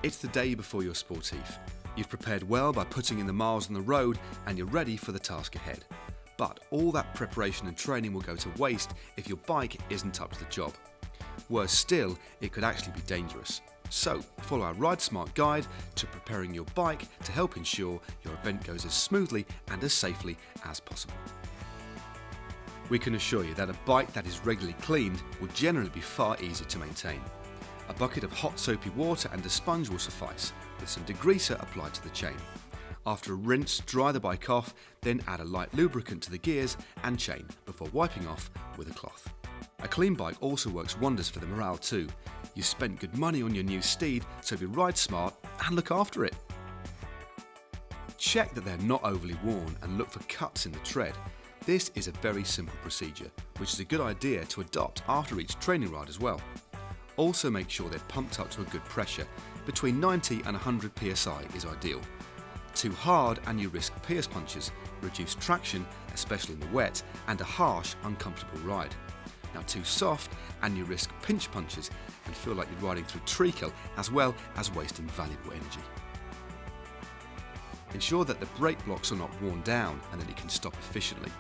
It's the day before your Sportive. You've prepared well by putting in the miles on the road and you're ready for the task ahead. But all that preparation and training will go to waste if your bike isn't up to the job. Worse still, it could actually be dangerous. So, follow our Ridesmart guide to preparing your bike to help ensure your event goes as smoothly and as safely as possible. We can assure you that a bike that is regularly cleaned will generally be far easier to maintain. A bucket of hot soapy water and a sponge will suffice, with some degreaser applied to the chain. After a rinse, dry the bike off, then add a light lubricant to the gears and chain before wiping off with a cloth. A clean bike also works wonders for the morale too. You've spent good money on your new steed, so be ride smart and look after it. Check that they're not overly worn and look for cuts in the tread. This is a very simple procedure, which is a good idea to adopt after each training ride as well. Also make sure they're pumped up to a good pressure. Between 90 and 100 psi is ideal. Too hard and you risk pierce punches, reduced traction, especially in the wet, and a harsh, uncomfortable ride. Now too soft and you risk pinch punches and feel like you're riding through treacle as well as wasting valuable energy. Ensure that the brake blocks are not worn down and that you can stop efficiently.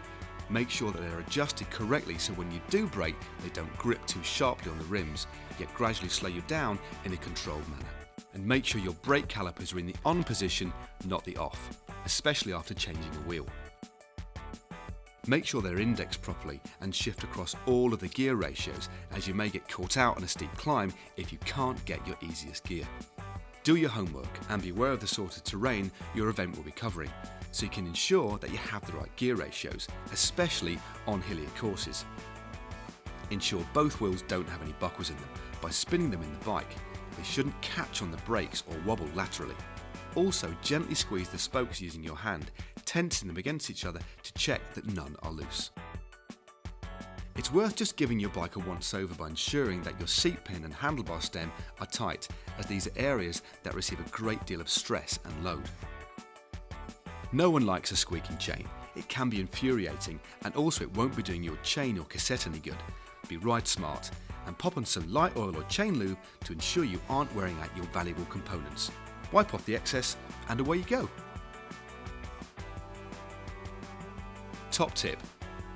Make sure that they're adjusted correctly so when you do brake, they don't grip too sharply on the rims, yet gradually slow you down in a controlled manner. And make sure your brake calipers are in the on position, not the off, especially after changing a wheel. Make sure they're indexed properly and shift across all of the gear ratios, as you may get caught out on a steep climb if you can't get your easiest gear. Do your homework and be aware of the sort of terrain your event will be covering, so you can ensure that you have the right gear ratios, especially on hillier courses. Ensure both wheels don't have any buckles in them by spinning them in the bike. They shouldn't catch on the brakes or wobble laterally. Also, gently squeeze the spokes using your hand, tensing them against each other to check that none are loose. It's worth just giving your bike a once-over by ensuring that your seat pin and handlebar stem are tight, as these are areas that receive a great deal of stress and load. No one likes a squeaking chain. It can be infuriating, and also it won't be doing your chain or cassette any good. Be ride smart and pop on some light oil or chain lube to ensure you aren't wearing out your valuable components. Wipe off the excess and away you go. Top tip: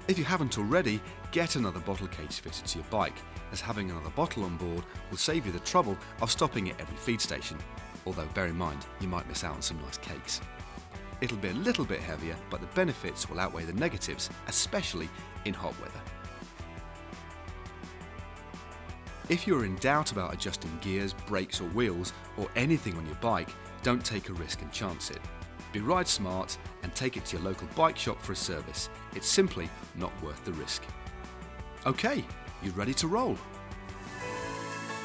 if you haven't already, get another bottle cage fitted to your bike, as having another bottle on board will save you the trouble of stopping at every feed station. Although bear in mind, you might miss out on some nice cakes. It'll be a little bit heavier, but the benefits will outweigh the negatives, especially in hot weather. If you're in doubt about adjusting gears, brakes or wheels, or anything on your bike, don't take a risk and chance it. Be ride smart and take it to your local bike shop for a service. It's simply not worth the risk. Okay, you're ready to roll.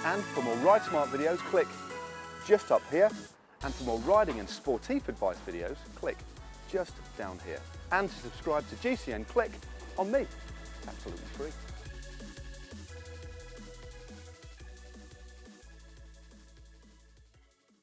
And for more Ride Smart videos, click just up here. And for more riding and Sportive advice videos, click just down here. And to subscribe to GCN, click on me. It's absolutely free.